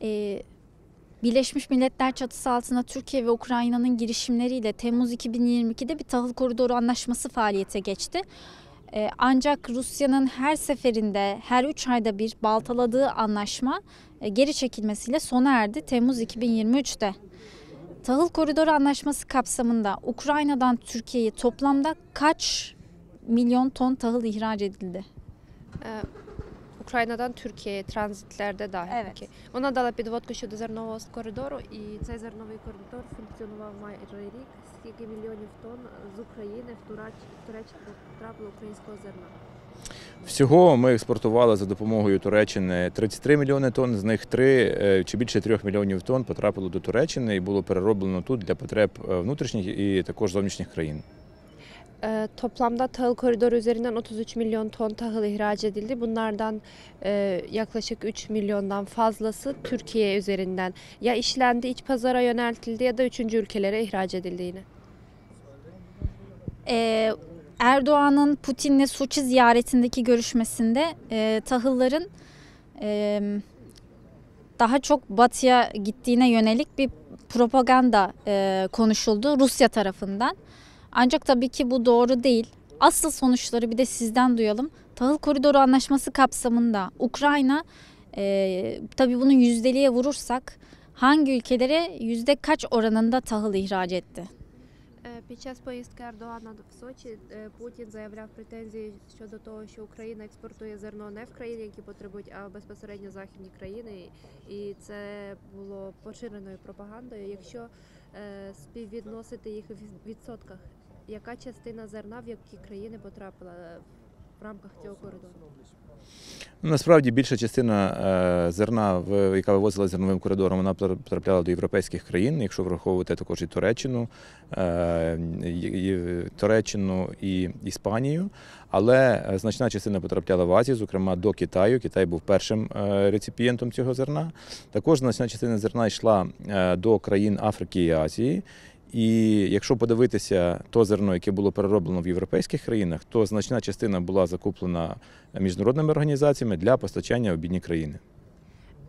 E, Birleşmiş Milletler çatısı altında Türkiye ve Ukrayna'nın girişimleriyle Temmuz 2022'de bir tahıl koridoru anlaşması faaliyete geçti. Ancak Rusya'nın her seferinde, her 3 ayda bir baltaladığı anlaşma geri çekilmesiyle sona erdi Temmuz 2023'te. Tahıl Koridoru Anlaşması kapsamında Ukrayna'dan Türkiye'ye toplamda kaç milyon ton tahıl ihraç edildi? Е, Українадан Türkiye'ye tranzitlerde dahil. Evet. Окей. Вона дала підводку щодо зернового коридору, і цей зерновий коридор функціонував майже рік. Скільки мільйонів тонн з України в Туреччину потрапило українського зерна? Всього ми експортували за допомогою Туреччини 33 мільйони тонн, з них 3 чи більше 3 мільйонів тонн потрапило до Туреччини і було перероблено тут для потреб внутрішніх і також зовнішніх країн. Toplamda tahıl koridoru üzerinden 33 milyon ton tahıl ihraç edildi. Bunlardan yaklaşık 3 milyondan fazlası Türkiye üzerinden ya işlendi, iç pazara yöneltildi ya da üçüncü ülkelere ihraç edildi yine. Erdoğan'ın Putin'le Soçi ziyaretindeki görüşmesinde tahılların daha çok batıya gittiğine yönelik bir propaganda konuşuldu Rusya tarafından. Ancak tabii ki bu doğru değil. Asıl sonuçları bir de sizden duyalım. Tahıl Koridoru Anlaşması kapsamında Ukrayna, tabii bunu yüzdeliğe vurursak hangi ülkelere yüzde kaç oranında tahıl ihraç etti? Під час поїздки Ердогана в Сочі Путін заявляв претензії щодо того, що Україна експортує зерно не в країни, які потребують, а безпосередньо західні країни. І це було поширеною пропагандою. Якщо співвідносити їх в відсотках, яка частина зерна в які країни потрапила в рамках цього коридору? Насправді більша частина зерна, яка вивозила зерновим коридором, вона потрапляла до європейських країн, якщо враховувати також і Туреччину і Іспанію. Але значна частина потрапляла в Азію, зокрема до Китаю. Китай був першим реципієнтом цього зерна. Також значна частина зерна йшла до країн Африки і Азії. І якщо подивитися то зерно, яке було перероблено в європейських країнах, то значна частина була закуплена міжнародними організаціями для постачання в бідні країни.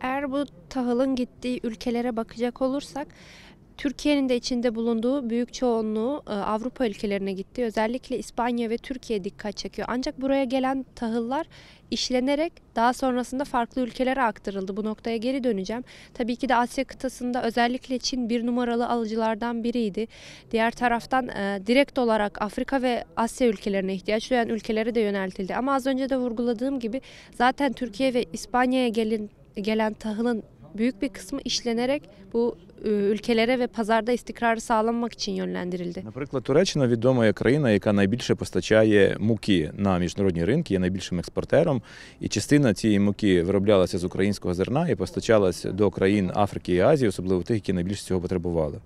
Eğer bu tahılın gittiği ülkelere bakacak olursak, Türkiye'nin de içinde bulunduğu büyük çoğunluğu Avrupa ülkelerine gitti. Özellikle İspanya ve Türkiye dikkat çekiyor. Ancak buraya gelen tahıllar işlenerek daha sonrasında farklı ülkelere aktarıldı. Bu noktaya geri döneceğim. Tabii ki de Asya kıtasında özellikle Çin bir numaralı alıcılardan biriydi. Diğer taraftan direkt olarak Afrika ve Asya ülkelerine ihtiyaç duyan ülkelere de yöneltildi. Ama az önce de vurguladığım gibi zaten Türkiye ve İspanya'ya gelen tahılın büyük bir kısmı işlenerek bu ülkelere ve pazarda istikrarı sağlanmak için yönlendirildi. Наприклад, Туреччина відома як країна, яка найбільше постачає муки на міжнародні ринки, є найбільшим експортером. І частина цієї муки вироблялася з українського зерна і постачалась до країн Африки і Азії, особливо тих, які найбільше цього потребували.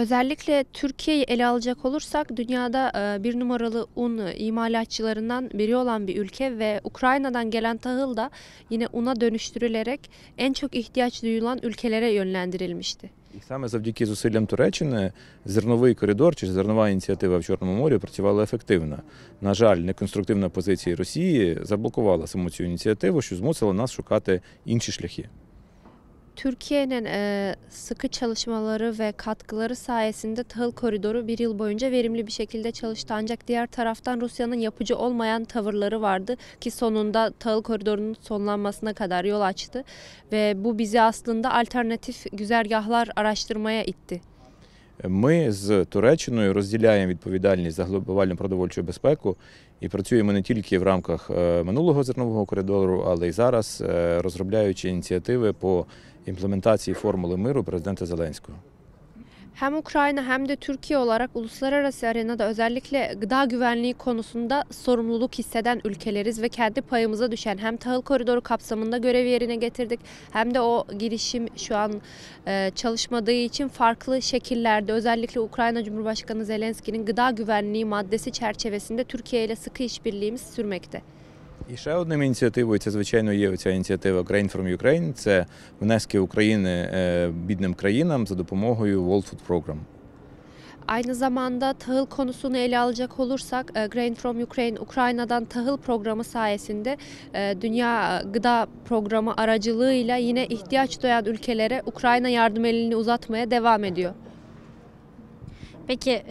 Özellikle Türkiye'yi ele alacak olursak dünyada bir numaralı un imalatçılarından biri olan bir ülke ve Ukrayna'dan gelen tahıl da yine una dönüştürülerek en çok ihtiyaç duyulan ülkelere yönlendirilmişti. І саме завдяки зусиллям Туреччини зерновий коридор чи зернова ініціатива в Чорному морі працювала ефективно. На жаль, неконструктивна позиція Росії заблокувала саму цю ініціативу, що змусило нас шукати інші шляхи. Türkiye'nin sıkı çalışmaları ve katkıları sayesinde tahıl koridoru bir yıl boyunca verimli bir şekilde çalıştı. Ancak diğer taraftan Rusya'nın yapıcı olmayan tavırları vardı ki sonunda tahıl koridorunun sonlanmasına kadar yol açtı. Ve bu bizi aslında alternatif güzergahlar araştırmaya itti. Ми з Туреччиною розділяємо відповідальність за глобальну продовольчу безпеку і працюємо не тільки в рамках минулого зернового коридору, але й зараз, розробляючи ініціативи по імплементації формули миру президента Зеленського. Hem Ukrayna hem de Türkiye olarak uluslararası arenada özellikle gıda güvenliği konusunda sorumluluk hisseden ülkeleriz ve kendi payımıza düşen hem tahıl koridoru kapsamında görev yerine getirdik hem de o girişim şu an çalışmadığı için farklı şekillerde özellikle Ukrayna Cumhurbaşkanı Zelenski'nin gıda güvenliği maddesi çerçevesinde Türkiye ile sıkı işbirliğimiz sürmekte. І ще одною ініціативою, це, звичайно, є ця ініціатива Grain from Ukraine, це внески України бідним країнам за допомогою World Food Program. Aynı zamanda tahıl konusunu ele alacak olursak Grain from Ukraine, Ukrayna'dan tahıl programı sayesinde Dünya Gıda Programı aracılığıyla yine ihtiyaç duyan ülkelere Ukrayna yardım elini uzatmaya devam ediyor. Peki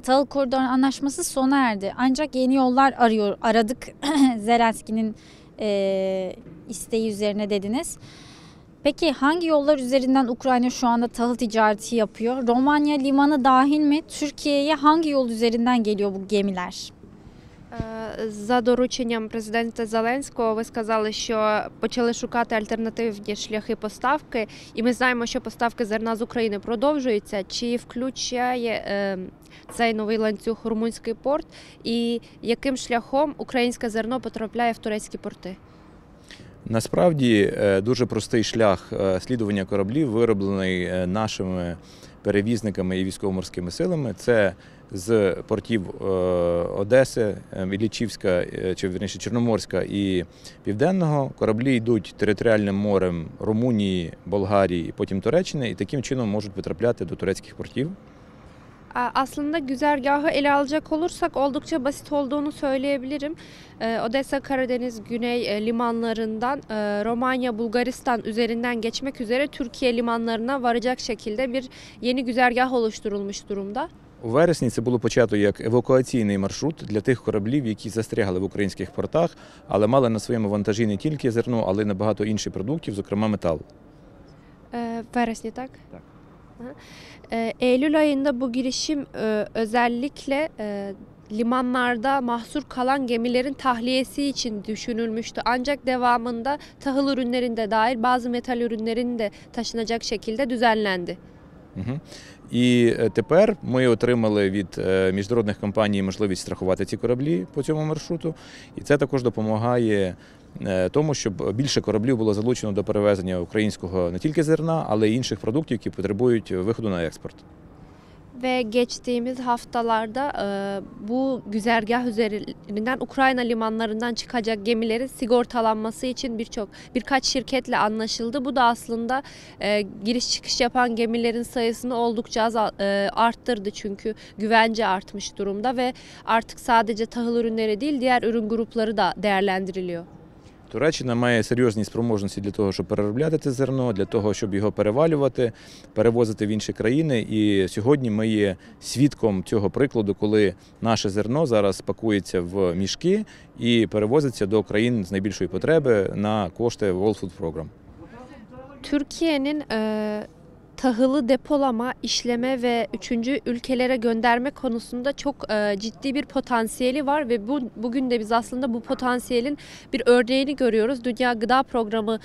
tahıl koridoru anlaşması sona erdi. Ancak yeni yollar aradık. Zelenski'nin isteği üzerine dediniz. Peki hangi yollar üzerinden Ukrayna şu anda tahıl ticareti yapıyor? Romanya limanı dahil mi? Türkiye'ye hangi yol üzerinden geliyor bu gemiler? За дорученням президента Зеленського ви сказали, що почали шукати альтернативні шляхи поставки, і ми знаємо, що поставки зерна з України продовжуються. Чи включає цей новий ланцюг румунський порт, і яким шляхом українське зерно потрапляє в турецькі порти? Насправді дуже простий шлях слідування кораблів вироблений нашими перевізниками і військово-морськими силами. Це з портів Одеси, Іллічівська, чи вірніше Чорноморська і Південного. Кораблі йдуть територіальним морем Румунії, Болгарії і потім Туреччини і таким чином можуть потрапляти до турецьких портів. Aslında güzergahı ele alacak olursak oldukça basit olduğunu söyleyebilirim. Odessa, Karadeniz, Güney limanlarından Romanya, Bulgaristan üzerinden geçmek üzere Türkiye limanlarına varacak şekilde bir yeni güzergah oluşturulmuş durumda. У вересні це було почато як евакуаційний маршрут для тих кораблів, які застрягли в українських портах, але мали на своєму вантажі не тільки зерно, але й набагато інших продуктів, зокрема метал. Verresni tak? Tak. Eylül ayında bu girişim özellikle limanlarda mahsur kalan gemilerin tahliyesi için düşünülmüştü. Ancak devamında tahıl ürünlerinde dahil bazı metal ürünlerin de taşınacak şekilde düzenlendi. І тепер ми отримали від міжнародних компаній можливість страхувати ці кораблі по цьому маршруту. І це також допомагає тому, щоб більше кораблів було залучено до перевезення українського не тільки зерна, але й інших продуктів, які потребують виходу на експорт. Ve geçtiğimiz haftalarda bu güzergah üzerinden Ukrayna limanlarından çıkacak gemilerin sigortalanması için birkaç şirketle anlaşıldı. Bu da aslında giriş çıkış yapan gemilerin sayısını oldukça arttırdı çünkü güvence artmış durumda ve artık sadece tahıl ürünleri değil diğer ürün grupları da değerlendiriliyor. Туреччина має серйозні спроможності для того, щоб переробляти це зерно, для того, щоб його перевалювати, перевозити в інші країни. І сьогодні ми є свідком цього прикладу, коли наше зерно зараз пакується в мішки і перевозиться до країн з найбільшої потреби на кошти World Food Program. Türkiye'nin tahılı depolama, işleme ve üçüncü ülkelere gönderme konusunda çok ciddi bir potansiyeli var ve bugün de biz aslında bu potansiyelin bir örneğini görüyoruz. Dünya Gıda Programı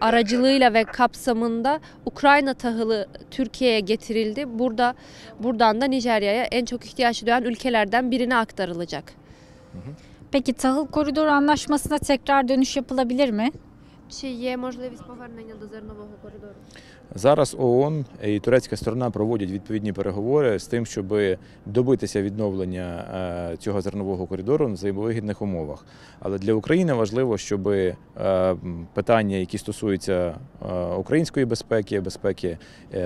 aracılığıyla ve kapsamında Ukrayna tahılı Türkiye'ye getirildi. Buradan da Nijerya'ya en çok ihtiyaç duyan ülkelerden birine aktarılacak. Peki tahıl koridoru anlaşmasına tekrar dönüş yapılabilir mi? Чи є можливість повернення до зернового коридору? Зараз ООН і турецька сторона проводять відповідні переговори з тим, щоб добитися відновлення цього зернового коридору на взаємовигідних умовах. Але для України важливо, щоб питання, які стосуються української безпеки, безпеки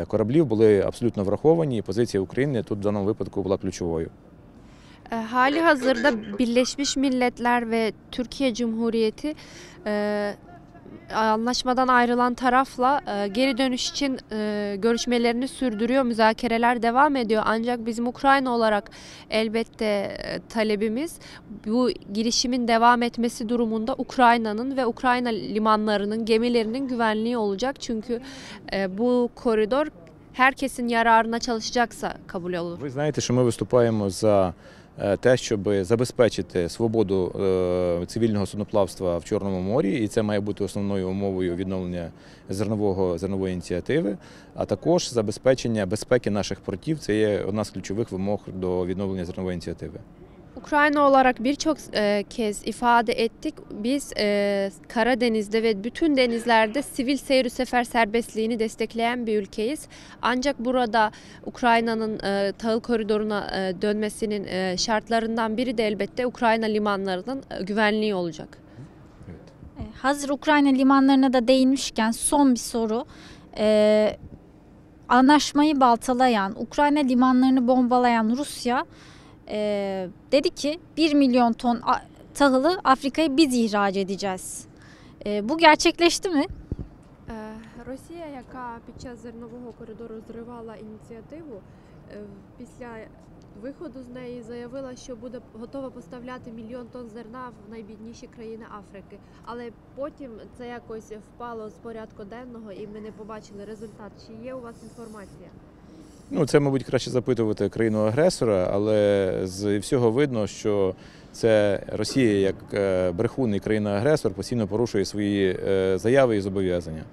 кораблів, були абсолютно враховані, і позиція України тут в даному випадку була ключовою. Hali hazırda Birleşmiş Milletler ve Türkiye Cumhuriyeti anlaşmadan ayrılan tarafla geri dönüş için görüşmelerini sürdürüyor, müzakereler devam ediyor. Ancak bizim Ukrayna olarak elbette talebimiz bu girişimin devam etmesi durumunda Ukrayna'nın ve Ukrayna limanlarının, gemilerinin güvenliği olacak. Çünkü bu koridor herkesin yararına çalışacaksa kabul olur. Ви знаєте, що ми виступаємо за те, щоб забезпечити свободу цивільного судноплавства в Чорному морі, і це має бути основною умовою відновлення зернової ініціативи, а також забезпечення безпеки наших портів. Це є одна з ключових вимог до відновлення зернової ініціативи. Ukrayna olarak birçok kez ifade ettik. Biz Karadeniz'de ve bütün denizlerde sivil seyir sefer serbestliğini destekleyen bir ülkeyiz. Ancak burada Ukrayna'nın tahıl koridoruna dönmesinin şartlarından biri de elbette Ukrayna limanlarının güvenliği olacak. Hazır Ukrayna limanlarına da değinmişken son bir soru. anlaşmayı baltalayan, Ukrayna limanlarını bombalayan Rusya dedi ki 1 milyon ton tahılı Afrika'ya biz ihraç edeceğiz. Bu gerçekleşti mi? Росія, яка під час зернового коридору зривала ініціативу, після виходу з неї заявила, що буде готова поставляти мільйон тонн зерна в найбідніші країни Африки. Але потім це якось впало з порядку денного і ми не побачили результат. Чи є у вас інформація? Ну, це, мабуть, краще запитувати країну-агресора, але з всього видно, що це Росія як брехун і країна-агресор постійно порушує свої заяви і зобов'язання.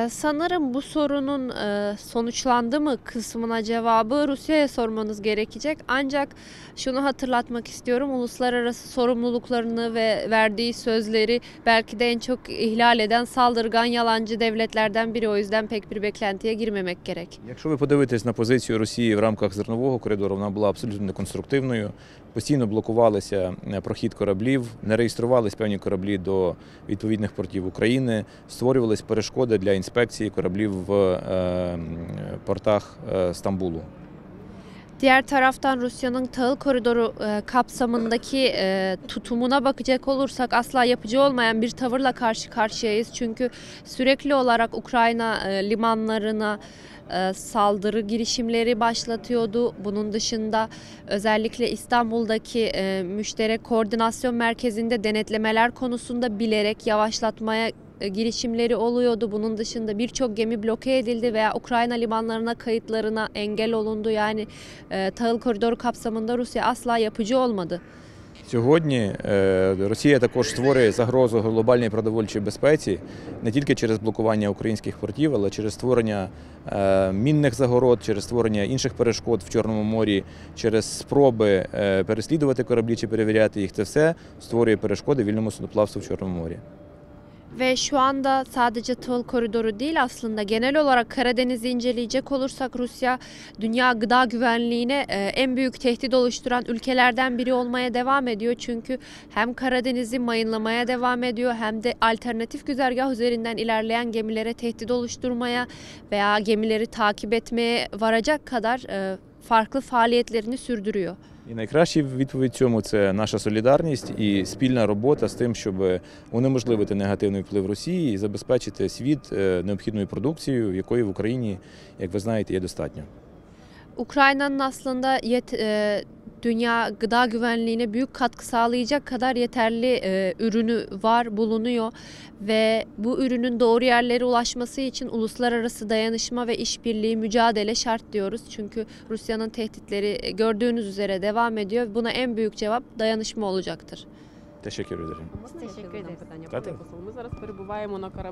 Sanırım bu sorunun sonuçlandı mı kısmına cevabı Rusya'ya sormanız gerekecek. Ancak şunu hatırlatmak istiyorum. Uluslararası sorumluluklarını ve verdiği sözleri belki de en çok ihlal eden saldırgan yalancı devletlerden biri. O yüzden pek bir beklentiye girmemek gerek. Якщо ви подивитесь на позицію Росії в рамках зернового коридору, вона була абсолютно неконструктивною. Постійно блокувалися прохід кораблів, не реєструвались певні кораблі до відповідних портів України, створювались перешкоди для інспекції кораблів в портах Стамбулу. Diğer taraftan Rusya'nın tahıl koridoru kapsamındaki tutumuna bakacak olursak asla yapıcı olmayan bir tavırla karşı karşıyayız. Çünkü sürekli olarak Ukrayna limanlarına saldırı girişimleri başlatıyordu. Bunun dışında özellikle İstanbul'daki müşterek koordinasyon merkezinde denetlemeler konusunda bilerek yavaşlatmaya girişimleri oluyordu. Bunun dışında birçok gemi bloke edildi veya Ukrayna limanlarına kayıtlarına engel olundu. Yani tahıl koridoru kapsamında Rusya asla yapıcı olmadı. Сьогодні Росія також створює загрозу глобальній продовольчій безпеці не тільки через блокування українських портів, але через створення мінних загород, через створення інших перешкод в Чорному морі, через спроби переслідувати кораблі чи перевіряти їх. Це все створює перешкоди вільному судноплавству в Чорному морі. Ve şu anda sadece tahıl koridoru değil aslında genel olarak Karadeniz'i inceleyecek olursak Rusya dünya gıda güvenliğine en büyük tehdit oluşturan ülkelerden biri olmaya devam ediyor. Çünkü hem Karadeniz'i mayınlamaya devam ediyor hem de alternatif güzergah üzerinden ilerleyen gemilere tehdit oluşturmaya veya gemileri takip etmeye varacak kadar farklı faaliyetlerini sürdürüyor. І найкраща відповідь цьому – це наша солідарність і спільна робота з тим, щоб унеможливити негативний вплив Росії і забезпечити світ необхідною продукцією, якої в Україні, як ви знаєте, є достатньо. Ukrayna'nın aslında dünya gıda güvenliğine büyük katkı sağlayacak kadar yeterli ürünü var, bulunuyor ve bu ürünün doğru yerlere ulaşması için uluslararası dayanışma ve işbirliği, mücadele şart diyoruz. Çünkü Rusya'nın tehditleri gördüğünüz üzere devam ediyor. Buna en büyük cevap dayanışma olacaktır. Teşekkür ederim. Теж питання, Та-та. пане посол. Ми зараз перебуваємо на кораблі.